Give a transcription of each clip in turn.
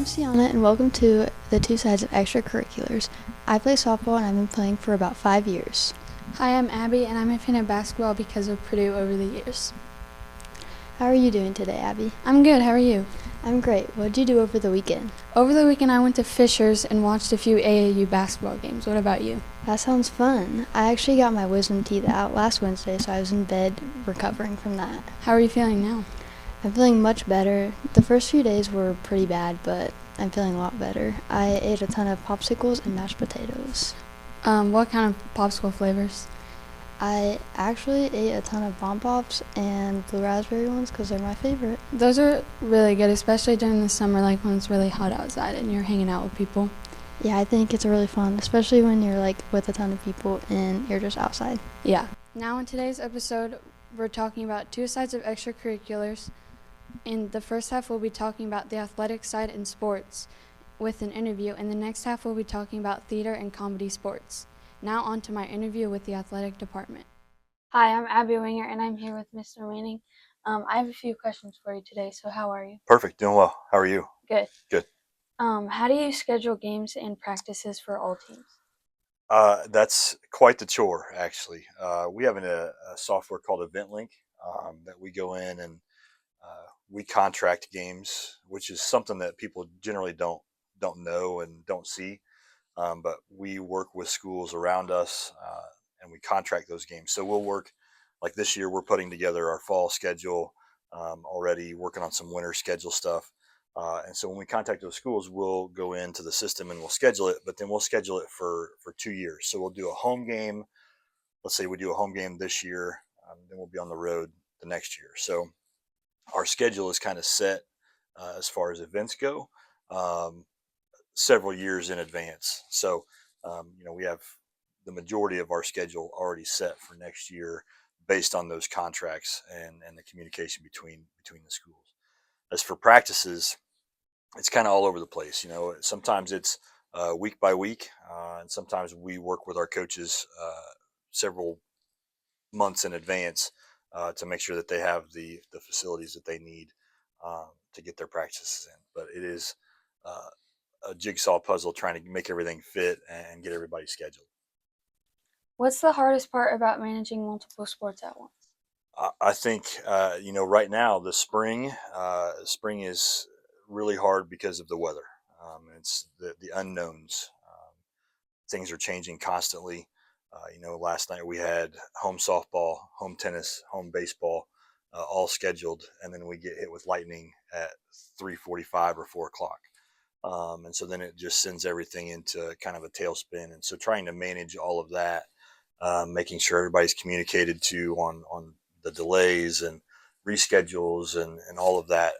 I'm Sienna, and welcome to the Two Sides of Extracurriculars. I play softball, and I've been playing for about 5 years. Hi, I'm Abby, and I'm a fan of basketball because of Purdue over the years. How are you doing today, Abby? I'm good. How are you? I'm great. What did you do over the weekend? Over the weekend, I went to Fisher's and watched a few AAU basketball games. What about you? That sounds fun. I actually got my wisdom teeth out last Wednesday, so I was in bed recovering from that. How are you feeling now? I'm feeling much better. The first few days were pretty bad, but I'm feeling a lot better. I ate a ton of popsicles and mashed potatoes. What kind of popsicle flavors? I actually ate a ton of Bomb Pops and the raspberry ones because they're my favorite. Those are really good, especially during the summer, like when it's really hot outside and you're hanging out with people. Yeah, I think it's really fun, especially when you're like with a ton of people and you're just outside. Yeah. Now in today's episode, we're talking about two sides of extracurriculars. In the first half, we'll be talking about the athletic side and sports with an interview, and the next half, we'll be talking about theater and comedy sports. Now on to my interview with the athletic department. Hi, I'm Abby Winger, and I'm here with Mr. Manning. I have a few questions for you today, so how are you? Perfect. Doing well. How are you? Good. Good. How do you schedule games and practices for all teams? That's quite the chore, actually. We have a software called EventLink that we go in and we contract games, which is something that people generally don't know and don't see. But we work with schools around us and we contract those games. So we'll work like this year. We're putting together our fall schedule already, working on some winter schedule stuff. And so when we contact those schools, we'll go into the system and we'll schedule it. But then we'll schedule it for 2 years. So we'll do a home game. Let's say we do a home game this year, then we'll be on the road the next year. So our schedule is kind of set as far as events go several years in advance. So we have the majority of our schedule already set for next year based on those contracts and the communication between the schools. As for practices, it's kind of all over the place. Sometimes it's week by week, and sometimes we work with our coaches several months in advance to make sure that they have the facilities that they need to get their practices in. But it is a jigsaw puzzle trying to make everything fit and get everybody scheduled. What's the hardest part about managing multiple sports at once? I think right now the spring is really hard because of the weather. It's the unknowns. Things are changing constantly. Last night we had home softball, home tennis, home baseball, all scheduled, and then we get hit with lightning at 3:45 or 4 o'clock. And so then it just sends everything into kind of a tailspin. And so trying to manage all of that, making sure everybody's communicated to on the delays and reschedules and all of that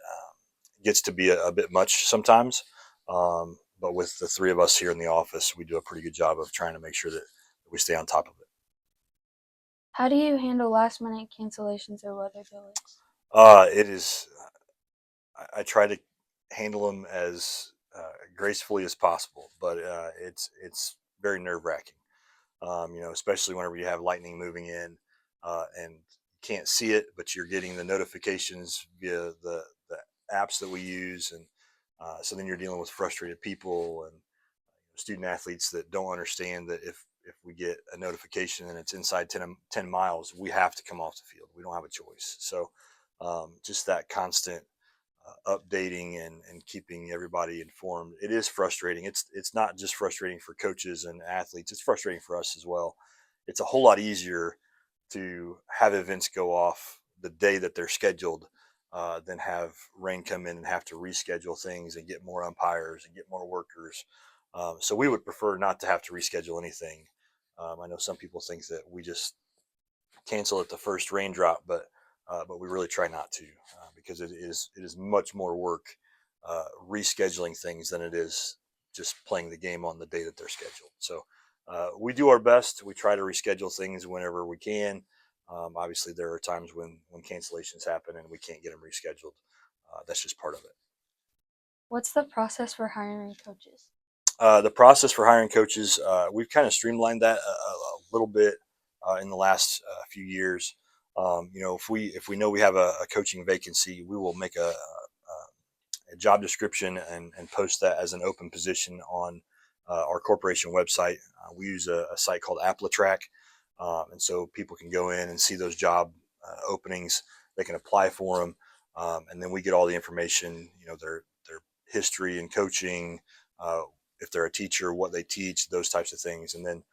gets to be a bit much sometimes. But with the three of us here in the office, we do a pretty good job of trying to make sure that we stay on top of it. How do you handle last-minute cancellations or weather delays? It is. I try to handle them as gracefully as possible, but it's very nerve-wracking. Especially whenever you have lightning moving in and you can't see it, but you're getting the notifications via the apps that we use, and so then you're dealing with frustrated people and student athletes that don't understand that if we get a notification and it's inside 10 miles, we have to come off the field. We don't have a choice. So just that constant updating and keeping everybody informed. It is frustrating. It's not just frustrating for coaches and athletes. It's frustrating for us as well. It's a whole lot easier to have events go off the day that they're scheduled than have rain come in and have to reschedule things and get more umpires and get more workers. So we would prefer not to have to reschedule anything. I know some people think that we just cancel at the first raindrop, but we really try not to because it is much more work rescheduling things than it is just playing the game on the day that they're scheduled. So we do our best. We try to reschedule things whenever we can. Obviously, there are times when cancellations happen and we can't get them rescheduled. That's just part of it. What's the process for hiring coaches? The process for hiring coaches, we've kind of streamlined that a little bit in the last few years. If we know we have a coaching vacancy, we will make a job description and post that as an open position on our corporation website. We use a site called AppleTrack, and so people can go in and see those job openings. They can apply for them, and then we get all the information. Their history and coaching, if they're a teacher, what they teach, those types of things, and then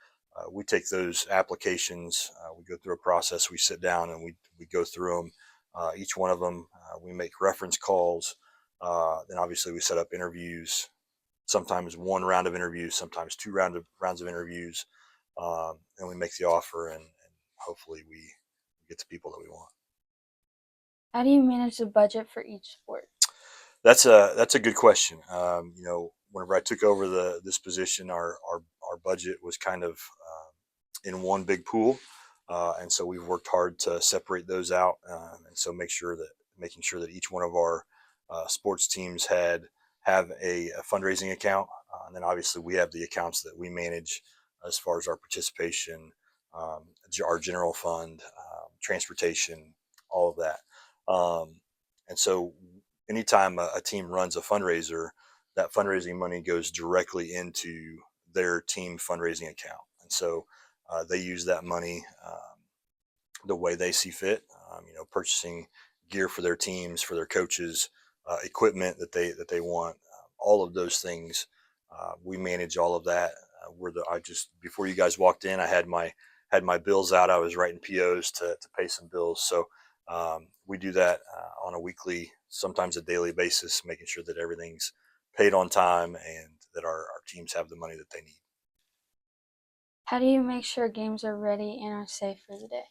we take those applications. We go through a process. We sit down and we go through them. Each one of them, we make reference calls. Then obviously we set up interviews. Sometimes one round of interviews, sometimes two rounds of interviews, and we make the offer, and hopefully we get the people that we want. How do you manage the budget for each sport? That's a good question. Whenever I took over this position, our budget was kind of in one big pool, and so we've worked hard to separate those out, and so making sure that each one of our sports teams have a fundraising account, and then obviously we have the accounts that we manage as far as our participation, our general fund, transportation, all of that. And so anytime a team runs a fundraiser, that fundraising money goes directly into their team fundraising account. And so they use that money the way they see fit, purchasing gear for their teams, for their coaches, equipment that they want, all of those things. We manage all of that. Before you guys walked in, I had my bills out. I was writing POs to pay some bills. So we do that on a weekly, sometimes a daily basis, making sure that everything's paid on time and that our teams have the money that they need. How do you make sure games are ready and are safe for the day?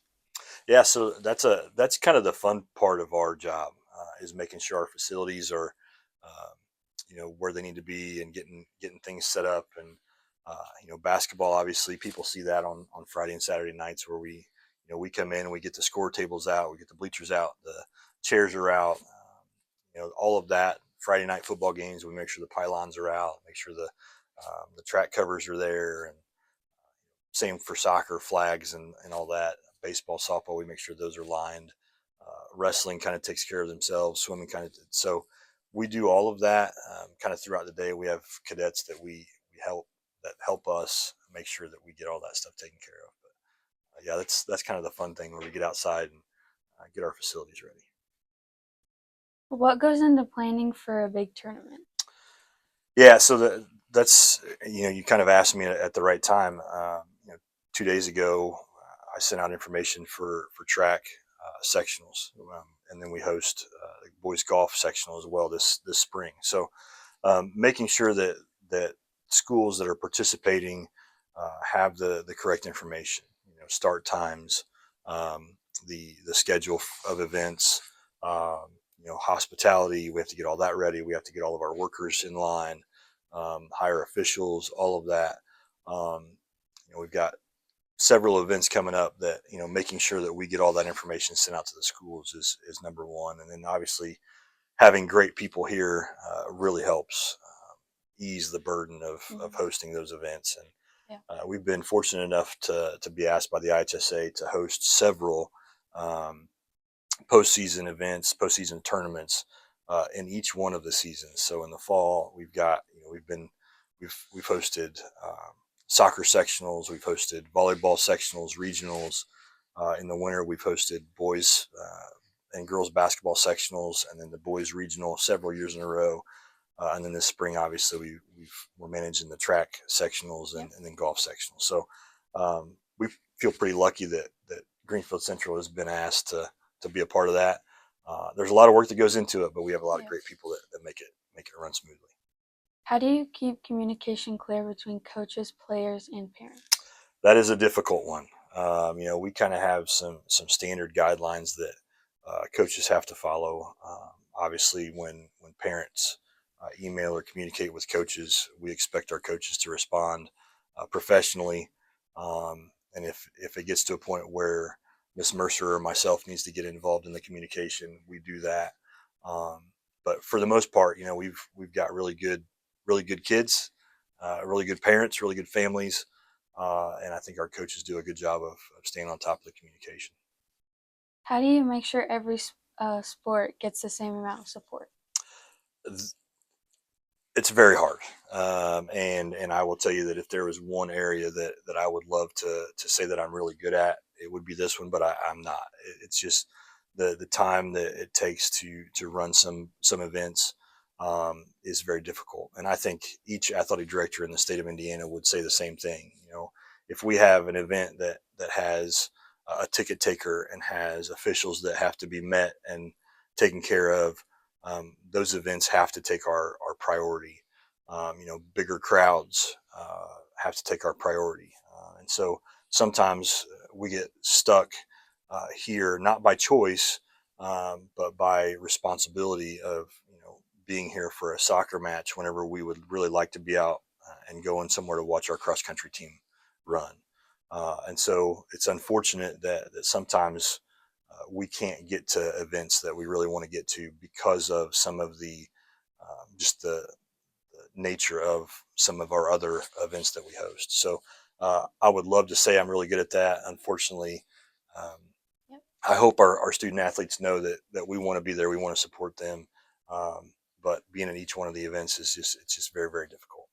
Yeah, so that's kind of the fun part of our job, is making sure our facilities are, where they need to be, and getting things set up. And basketball, obviously, people see that on Friday and Saturday nights, where we come in and we get the score tables out, we get the bleachers out, the chairs are out, all of that. Friday night football games, we make sure the pylons are out, make sure the track covers are there, and same for soccer, flags and all that. Baseball, softball, we make sure those are lined. Wrestling kind of takes care of themselves. Swimming so we do all of that kind of throughout the day. We have cadets that we help us make sure that we get all that stuff taken care of. But yeah, that's kind of the fun thing, where we get outside and get our facilities ready. What goes into planning for a big tournament? Yeah, so that's you kind of asked me at the right time. 2 days ago, I sent out information for track sectionals, and then we host boys golf sectional as well this spring. So making sure that schools that are participating have the correct information, start times, the schedule of events, hospitality. We have to get all that ready. We have to get all of our workers in line, hire officials, all of that. We've got several events coming up that, making sure that we get all that information sent out to the schools is number one. And then obviously having great people here really helps ease the burden of hosting those events. And we've been fortunate enough to be asked by the IHSA to host several postseason events, postseason tournaments in each one of the seasons. So in the fall, we've hosted soccer sectionals, we've hosted volleyball sectionals, regionals. In the winter, we've hosted boys and girls basketball sectionals, and then the boys regional several years in a row. And then this spring, obviously, we're managing the track sectionals and then golf sectionals. So we feel pretty lucky that Greenfield Central has been asked to be a part of that. There's a lot of work that goes into it, but we have a lot of great people that make it run smoothly. How do you keep communication clear between coaches, players, and parents? That is a difficult one. We kind of have some standard guidelines that coaches have to follow. Obviously, when parents email or communicate with coaches, we expect our coaches to respond professionally. And if it gets to a point where Miss Mercer or myself needs to get involved in the communication, we do that. But for the most part, we've got really good kids, really good parents, really good families, and I think our coaches do a good job of staying on top of the communication. How do you make sure every sport gets the same amount of support? It's very hard. And I will tell you that if there was one area that I would love to say that I'm really good at, it would be this one, but I'm not. It's just the time that it takes to run some events is very difficult. And I think each athletic director in the state of Indiana would say the same thing. If we have an event that has a ticket taker and has officials that have to be met and taken care of, those events have to take our priority. Bigger crowds have to take our priority. And so sometimes we get stuck here, not by choice, but by responsibility of, being here for a soccer match whenever we would really like to be out and going somewhere to watch our cross country team run. And so it's unfortunate that sometimes we can't get to events that we really want to get to because of some of the just the nature of some of our other events that we host. So I would love to say I'm really good at that. Unfortunately, um, Yep. I hope our student athletes know that we want to be there. We want to support them. But being at each one of the events it's just very, very difficult.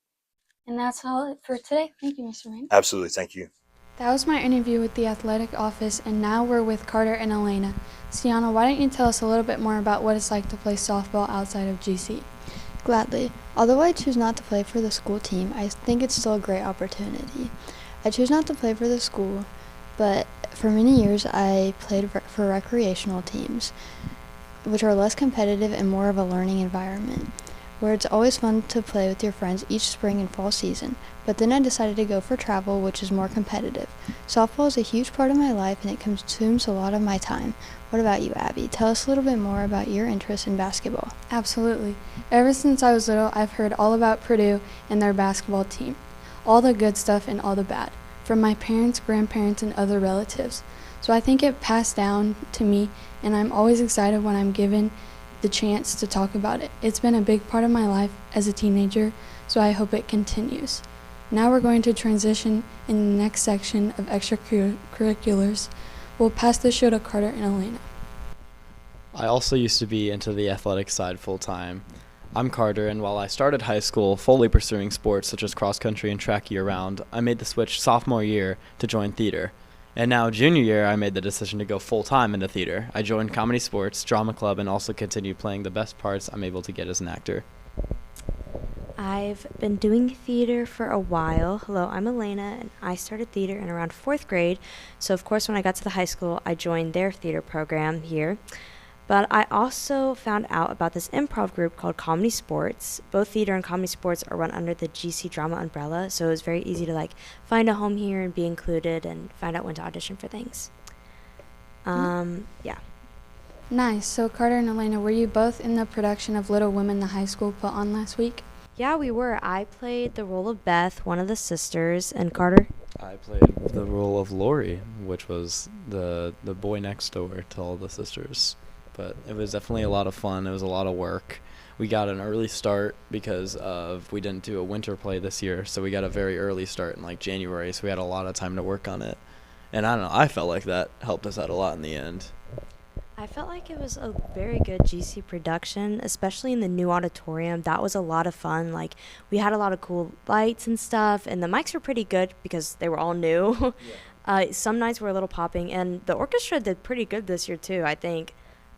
And that's all for today. Thank you, Mr. Rain. Absolutely. Thank you. That was my interview with the athletic office, and now we're with Carter and Elena. Sienna, why don't you tell us a little bit more about what it's like to play softball outside of GC? Gladly. Although I choose not to play for the school team, I think it's still a great opportunity. I choose not to play for the school, but for many years I played for recreational teams, which are less competitive and more of a learning environment, where it's always fun to play with your friends each spring and fall season. But then I decided to go for travel, which is more competitive. Softball is a huge part of my life and it consumes a lot of my time. What about you, Abby? Tell us a little bit more about your interest in basketball. Absolutely. Ever since I was little, I've heard all about Purdue and their basketball team. All the good stuff and all the bad, from my parents, grandparents, and other relatives. So I think it passed down to me, and I'm always excited when I'm given the chance to talk about it. It's been a big part of my life as a teenager, so I hope it continues. Now we're going to transition in the next section of extracurriculars. We'll pass the show to Carter and Elena. I also used to be into the athletic side full time. I'm Carter, and while I started high school fully pursuing sports such as cross country and track year round, I made the switch sophomore year to join theater. And now, junior year, I made the decision to go full-time into theater. I joined comedy sports, drama club, and also continued playing the best parts I'm able to get as an actor. I've been doing theater for a while. Hello, I'm Elena, and I started theater in around 4th grade. So, of course, when I got to the high school, I joined their theater program here. But I also found out about this improv group called Comedy Sports. Both theater and comedy sports are run under the GC Drama umbrella, so it was very easy to find a home here and be included and find out when to audition for things. Yeah. Nice. So Carter and Elena, were you both in the production of Little Women the high school put on last week? Yeah, we were. I played the role of Beth, one of the sisters, and Carter? I played the role of Lori, which was the boy next door to all the sisters. But it was definitely a lot of fun. It was a lot of work. We got an early start because we didn't do a winter play this year, so we got a very early start in January, so we had a lot of time to work on it. And I don't know, I felt like that helped us out a lot in the end. I felt like it was a very good GC production, especially in the new auditorium. That was a lot of fun. We had a lot of cool lights and stuff, and the mics were pretty good because they were all new. Yeah. Some nights were a little popping, and the orchestra did pretty good this year too, I think.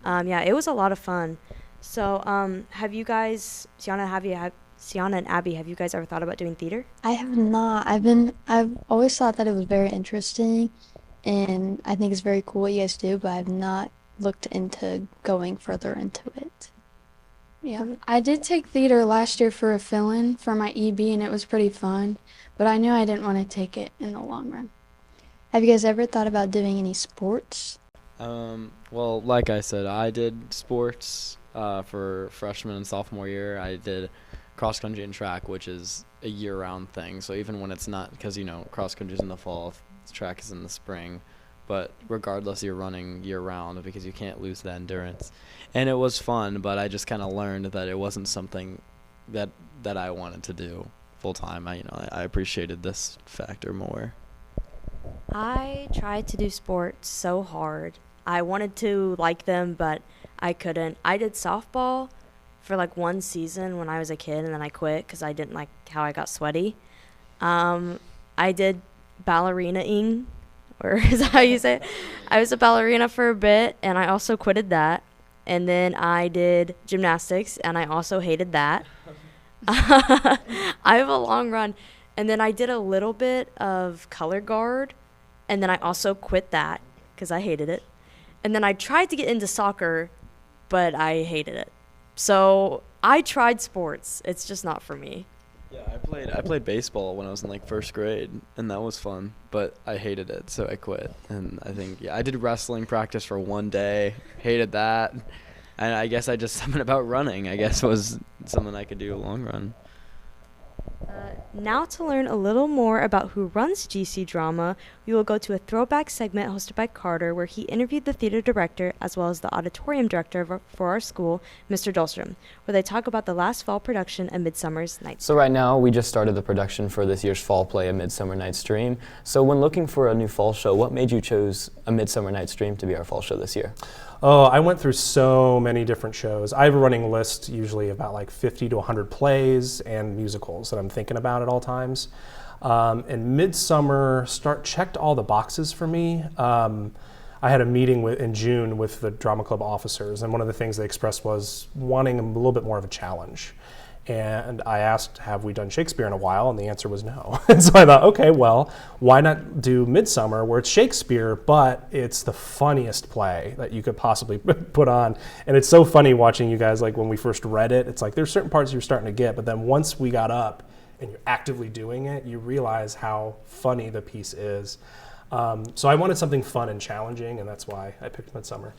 Yeah, it was a lot of fun. So, have you guys, Sienna and Abby, have you guys ever thought about doing theater? I have not. I've always thought that it was very interesting, and I think it's very cool what you guys do, but I've not looked into going further into it. Yeah, I did take theater last year for a fill-in for my EB, and it was pretty fun, but I knew I didn't want to take it in the long run. Have you guys ever thought about doing any sports? Well, like I said, I did sports for freshman and sophomore year. I did cross country and track, which is a year-round thing. So even when it's not, because cross country is in the fall, track is in the spring. But regardless, you're running year-round because you can't lose the endurance. And it was fun, but I just kind of learned that it wasn't something that I wanted to do full-time. I appreciated this factor more. I tried to do sports so hard. I wanted to like them, but I couldn't. I did softball, for like one season when I was a kid, and then I quit because I didn't like how I got sweaty. I did ballerina-ing, or is that how you say it? I was a ballerina for a bit, and I also quitted that. And then I did gymnastics, and I also hated that. I have a long run. And then I did a little bit of color guard, and then I also quit that because I hated it. And then I tried to get into soccer, but I hated it. So I tried sports. It's just not for me. Yeah, I played baseball when I was in like first grade, and that was fun, but I hated it, so I quit. And I think I did wrestling practice for one day, hated that, and I guess I just something about running. I guess was something I could do long run. Now to learn a little more about who runs GC Drama, we will go to a throwback segment hosted by Carter where he interviewed the theater director as well as the auditorium director for our school, Mr. Dahlstrom, where they talk about the last fall production, A Midsummer's Night's So right now, we just started the production for this year's fall play, A Midsummer Night's Dream. So when looking for a new fall show, what made you choose A Midsummer Night's Dream to be our fall show this year? Oh, I went through so many different shows. I have a running list usually about like 50 to 100 plays and musicals that I'm thinking about at all times. And Midsummer checked all the boxes for me. I had a meeting in June with the drama club officers, and one of the things they expressed was wanting a little bit more of a challenge. And I asked, have we done Shakespeare in a while? And the answer was no. And so I thought, okay, well, why not do Midsummer, where it's Shakespeare, but it's the funniest play that you could possibly put on. And it's so funny watching you guys, like when we first read it, it's like there's certain parts you're starting to get, but then once we got up and you're actively doing it, you realize how funny the piece is. So I wanted something fun and challenging, and that's why I picked Midsummer.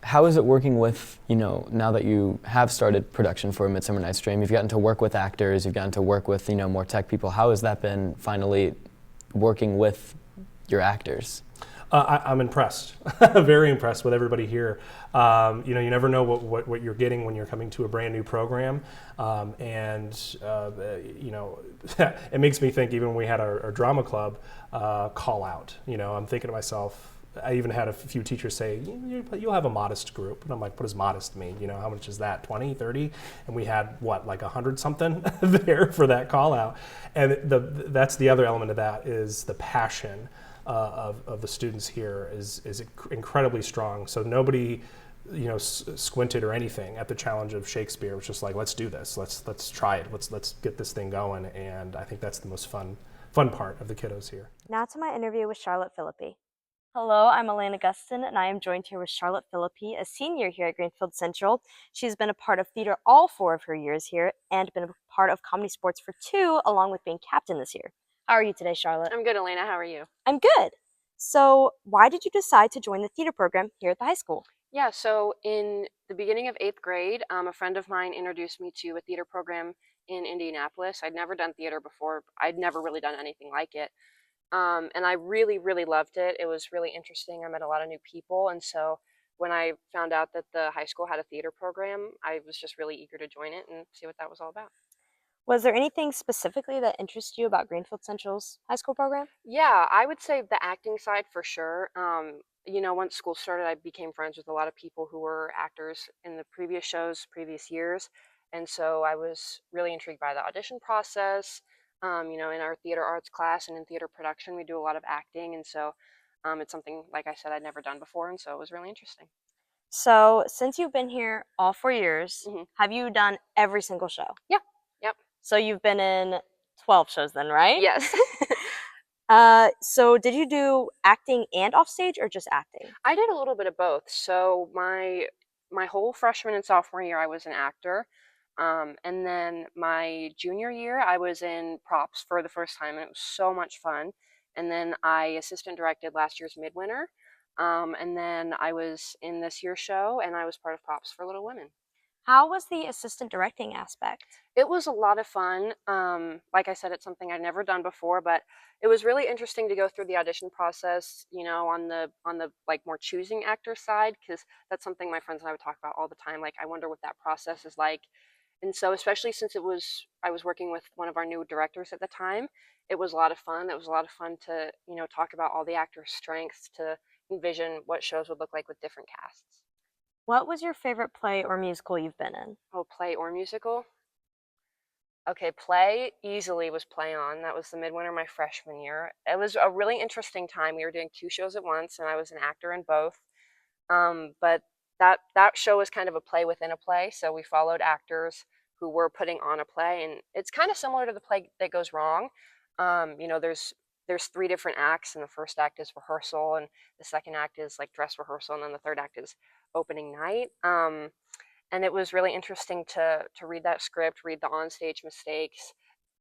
How is it working with, now that you have started production for A Midsummer Night's Dream, you've gotten to work with actors, you've gotten to work with, more tech people. How has that been finally working with your actors? I'm impressed, very impressed with everybody here. You never know what you're getting when you're coming to a brand new program. It makes me think, even when we had our drama club call out, I'm thinking to myself, I even had a few teachers say, you'll have a modest group. And I'm like, what does modest mean? How much is that, 20, 30? And we had, like 100 something there for that call out. And that's the other element of that is the passion of the students here is incredibly strong. So nobody, squinted or anything at the challenge of Shakespeare. It was just like, let's do this. Let's try it. Let's get this thing going. And I think that's the most fun part of the kiddos here. Now to my interview with Charlotte Philippi. Hello, I'm Elena Gustin, and I am joined here with Charlotte Philippi, a senior here at Greenfield Central. She's been a part of theater all 4 of her years here and been a part of comedy sports for 2, along with being captain this year. How are you today, Charlotte? I'm good, Elena. How are you? I'm good. So why did you decide to join the theater program here at the high school? Yeah, so in the beginning of 8th grade, a friend of mine introduced me to a theater program in Indianapolis. I'd never done theater before. I'd never really done anything like it. And I really, really loved it. It was really interesting. I met a lot of new people. And so when I found out that the high school had a theater program, I was just really eager to join it and see what that was all about. Was there anything specifically that interested you about Greenfield Central's high school program? Yeah, I would say the acting side for sure. Once school started, I became friends with a lot of people who were actors in the previous shows, previous years. And so I was really intrigued by the audition process. In our theater arts class and in theater production, we do a lot of acting. And so it's something, like I said, I'd never done before. And so it was really interesting. So since you've been here all 4 years, Mhm. have you done every single show? Yeah. Yep. So you've been in 12 shows then, right? Yes. So did you do acting and offstage or just acting? I did a little bit of both. So my whole freshman and sophomore year, I was an actor. And then my junior year, I was in props for the first time, and it was so much fun. And then I assistant directed last year's Midwinter. And then I was in this year's show, and I was part of props for Little Women. How was the assistant directing aspect? It was a lot of fun. Like I said, it's something I'd never done before, but it was really interesting to go through the audition process, on the like more choosing actor side, because that's something my friends and I would talk about all the time. Like, I wonder what that process is like. And so, especially since I was working with one of our new directors at the time, it was a lot of fun. It was a lot of fun to, talk about all the actors' strengths, to envision what shows would look like with different casts. What was your favorite play or musical you've been in? Oh, play or musical? Okay, play easily was Play On. That was the midwinter my freshman year. It was a really interesting time. We were doing 2 shows at once, and I was an actor in both. But that show was kind of a play within a play, so we followed actors who were putting on a play, and it's kind of similar to the play that goes wrong. There's 3 different acts, and the first act is rehearsal, and the second act is like dress rehearsal, and then the third act is opening night. And it was really interesting to read that script, read the onstage mistakes,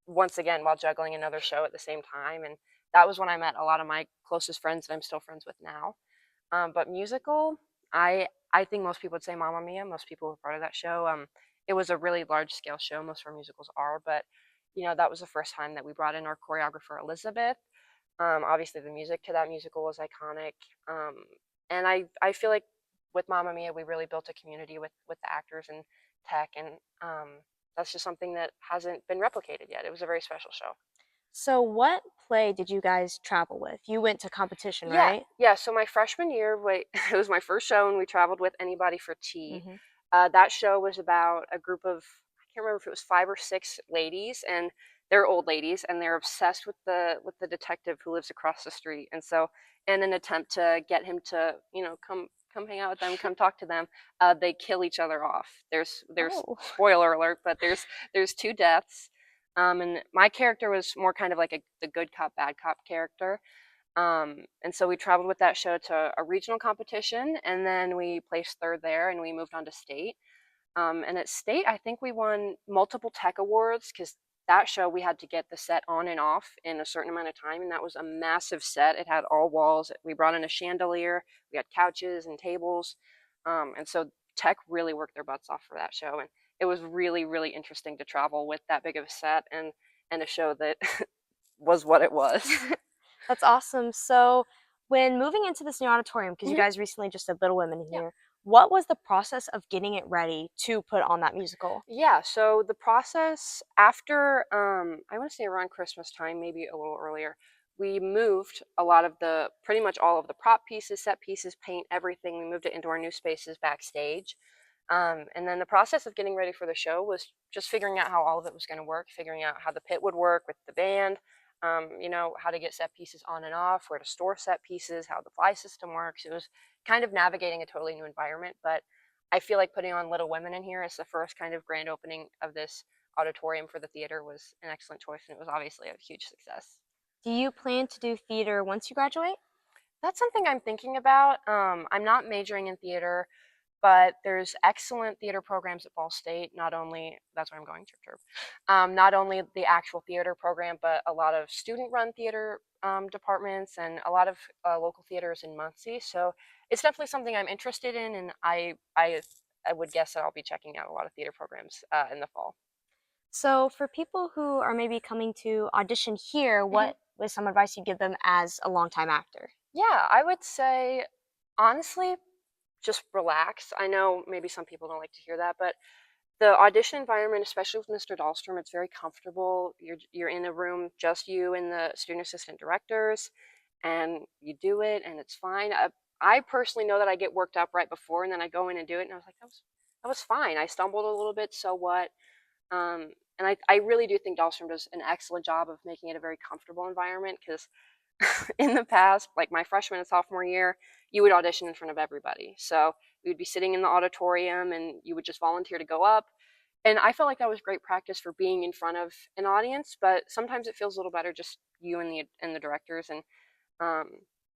once again while juggling another show at the same time. And that was when I met a lot of my closest friends that I'm still friends with now. But musical, I think most people would say Mamma Mia. Most people were part of that show. It was a really large scale show. Most of our musicals are, but that was the first time that we brought in our choreographer Elizabeth. Obviously, the music to that musical was iconic, and I feel like with Mamma Mia, we really built a community with the actors and tech, and that's just something that hasn't been replicated yet. It was a very special show. So, what play did you guys travel with? You went to competition, Yeah, right? yeah. So my freshman year, it was my first show, and we traveled with Anybody for Tea. Mm-hmm. That show was about a group of, I can't remember if it was 5 or 6 ladies, and they're old ladies, and they're obsessed with the detective who lives across the street. And so, in an attempt to get him to come hang out with them, come talk to them, they kill each other off. There's Oh. spoiler alert, but there's 2 deaths. And my character was more kind of like the good cop, bad cop character. And so we traveled with that show to a regional competition, and then we placed 3rd there, and we moved on to state. And at state, I think we won multiple tech awards because that show we had to get the set on and off in a certain amount of time, and that was a massive set. It had all walls. We brought in a chandelier. We had couches and tables, and so tech really worked their butts off for that show, and it was really, really interesting to travel with that big of a set and a show that was what it was. That's awesome. So, when moving into this new auditorium, because you Mhm. guys recently just did Little Women Yeah. here, what was the process of getting it ready to put on that musical? Yeah, so the process after, I want to say around Christmas time, maybe a little earlier, we moved pretty much all of the prop pieces, set pieces, paint, everything. We moved it into our new spaces backstage. And then the process of getting ready for the show was just figuring out how all of it was going to work, figuring out how the pit would work with the band, how to get set pieces on and off, where to store set pieces, how the fly system works. It was kind of navigating a totally new environment, but I feel like putting on Little Women in here as the first kind of grand opening of this auditorium for the theater was an excellent choice, and it was obviously a huge success. Do you plan to do theater once you graduate? That's something I'm thinking about. I'm not majoring in theater, but there's excellent theater programs at Ball State. Not only that's where I'm going, chirp chirp. Not only the actual theater program, but a lot of student-run theater departments and a lot of local theaters in Muncie. So it's definitely something I'm interested in, and I would guess that I'll be checking out a lot of theater programs in the fall. So, for people who are maybe coming to audition here, what was some advice you'd give them as a longtime actor? Yeah, I would say honestly, just relax. I know maybe some people don't like to hear that, but the audition environment, especially with Mr. Dahlstrom, it's very comfortable. You're in a room, just you and the student assistant directors, and you do it, and it's fine. I personally know that I get worked up right before, and then I go in and do it, and I was like, that was fine. I stumbled a little bit, so what? And I really do think Dahlstrom does an excellent job of making it a very comfortable environment because in the past, like my freshman and sophomore year, you would audition in front of everybody. So we would be sitting in the auditorium and you would just volunteer to go up. And I felt like that was great practice for being in front of an audience, but sometimes it feels a little better just you and the directors. And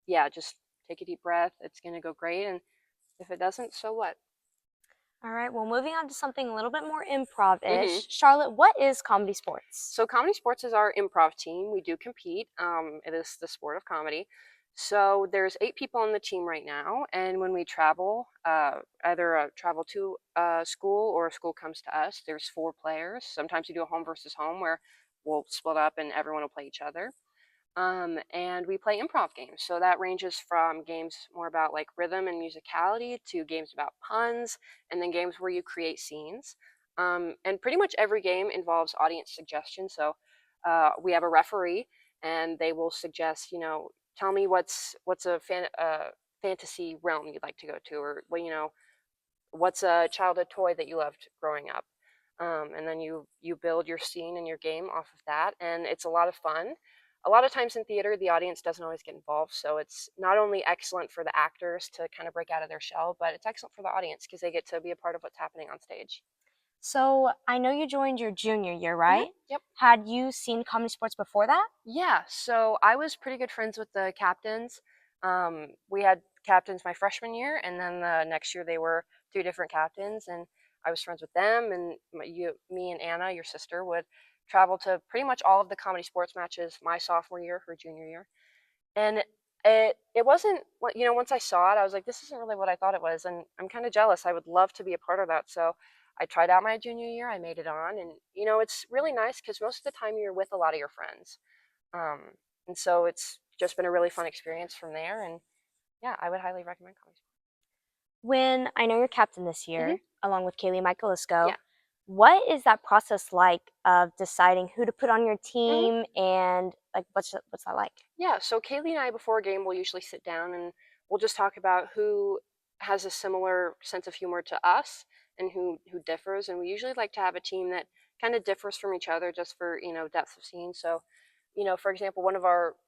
yeah, just take a deep breath. It's going to go great. And if it doesn't, so what? All right, well, moving on to something a little bit more improv-ish. Mhm. Charlotte, what is comedy sports? So Comedy Sports is our improv team. We do compete. It is the sport of comedy. So there's 8 people on the team right now, and when we travel, either travel to a school or a school comes to us, there's 4 players. Sometimes we do a home versus home where we'll split up and everyone will play each other. And we play improv games. So that ranges from games more about like rhythm and musicality to games about puns, and then games where you create scenes. And pretty much every game involves audience suggestion. So we have a referee, and they will suggest, tell me what's a fantasy realm you'd like to go to, or well, what's a childhood toy that you loved growing up? And then you build your scene and your game off of that, and it's a lot of fun. A lot of times in theater, the audience doesn't always get involved, so it's not only excellent for the actors to kind of break out of their shell, but it's excellent for the audience because they get to be a part of what's happening on stage. So I know you joined your junior year, right? Yep. Had you seen comedy sports before that? Yeah, so I was pretty good friends with the captains. We had captains my freshman year, and then the next year they were 2 different captains, and I was friends with them. And me and Anna, your sister, would travel to pretty much all of the comedy sports matches my sophomore year, her junior year. And it wasn't, once I saw it, I was like, this isn't really what I thought it was, and I'm kind of jealous. I would love to be a part of that. So I tried out my junior year, I made it on, and it's really nice because most of the time you're with a lot of your friends. And so it's just been a really fun experience from there. And yeah, I would highly recommend comedy. When I know you're captain this year, along with Kaylee Michaelisco, Yeah. what is that process like of deciding who to put on your team and like what's that like? Yeah, so Kaylee and I before a game will usually sit down and we'll just talk about who has a similar sense of humor to us and who differs. And we usually like to have a team that kind of differs from each other just for, depth of scene. So, for example,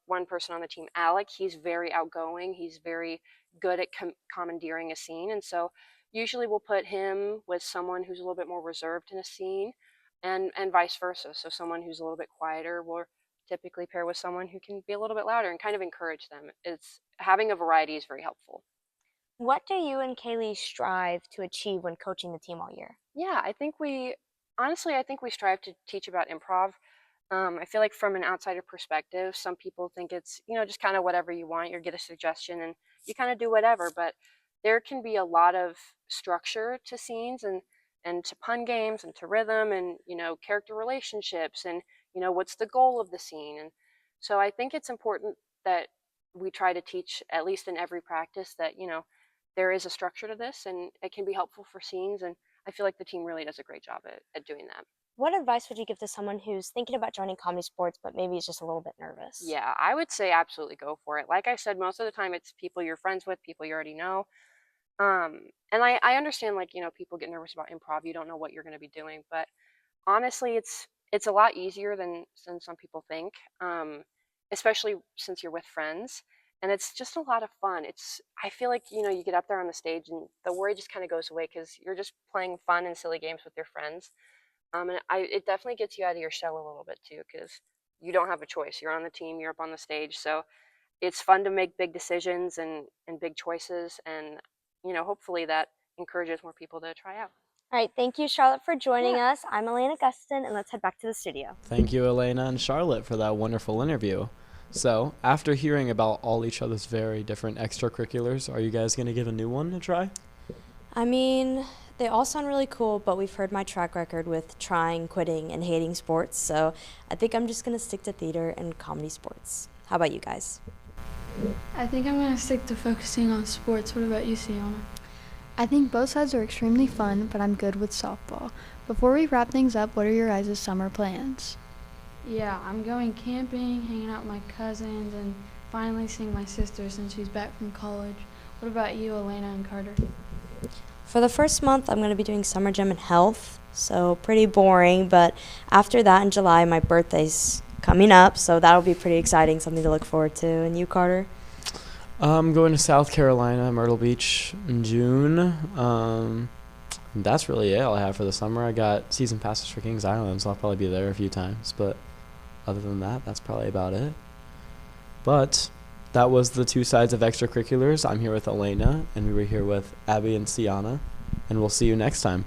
one person on the team, Alec, he's very outgoing. He's very good at commandeering a scene. And so usually we'll put him with someone who's a little bit more reserved in a scene and vice versa. So someone who's a little bit quieter will typically pair with someone who can be a little bit louder and kind of encourage them. It's having a variety is very helpful. What do you and Kaylee strive to achieve when coaching the team all year? Yeah, I think we strive to teach about improv. I feel like from an outsider perspective, some people think it's, just kind of whatever you want. You get a suggestion and you kind of do whatever, but there can be a lot of structure to scenes and to pun games and to rhythm and, character relationships and, what's the goal of the scene. And so I think it's important that we try to teach, at least in every practice, that, there is a structure to this and it can be helpful for scenes. And I feel like the team really does a great job at doing that. What advice would you give to someone who's thinking about joining comedy sports, but maybe is just a little bit nervous? Yeah, I would say absolutely go for it. Like I said, most of the time it's people you're friends with, people you already know. And I understand, people get nervous about improv. You don't know what you're going to be doing, but honestly, it's a lot easier than some people think, especially since you're with friends. And it's just a lot of fun. I feel like, you get up there on the stage and the worry just kind of goes away because you're just playing fun and silly games with your friends. And it definitely gets you out of your shell a little bit too, because you don't have a choice. You're on the team, you're up on the stage. So it's fun to make big decisions and big choices. And, hopefully that encourages more people to try out. All right, thank you, Charlotte, for joining us. I'm Elena Gustin, and let's head back to the studio. Thank you, Elena and Charlotte, for that wonderful interview. So, after hearing about all each other's very different extracurriculars, are you guys going to give a new one a try? I mean, they all sound really cool, but we've heard my track record with trying, quitting, and hating sports, so I think I'm just going to stick to theater and comedy sports. How about you guys? I think I'm going to stick to focusing on sports. What about you, Sienna? I think both sides are extremely fun, but I'm good with softball. Before we wrap things up, what are your guys' summer plans? Yeah, I'm going camping, hanging out with my cousins, and finally seeing my sister since she's back from college. What about you, Elena and Carter? For the first month, I'm going to be doing summer gym and health, so pretty boring, but after that in July, my birthday's coming up, so that'll be pretty exciting, something to look forward to. And you, Carter? I'm going to South Carolina, Myrtle Beach in June. That's really it I have for the summer. I got season passes for Kings Island, so I'll probably be there a few times, but other than that, that's probably about it. But that was the Two Sides of Extracurriculars. I'm here with Elena, and we were here with Abby and Sienna, and we'll see you next time.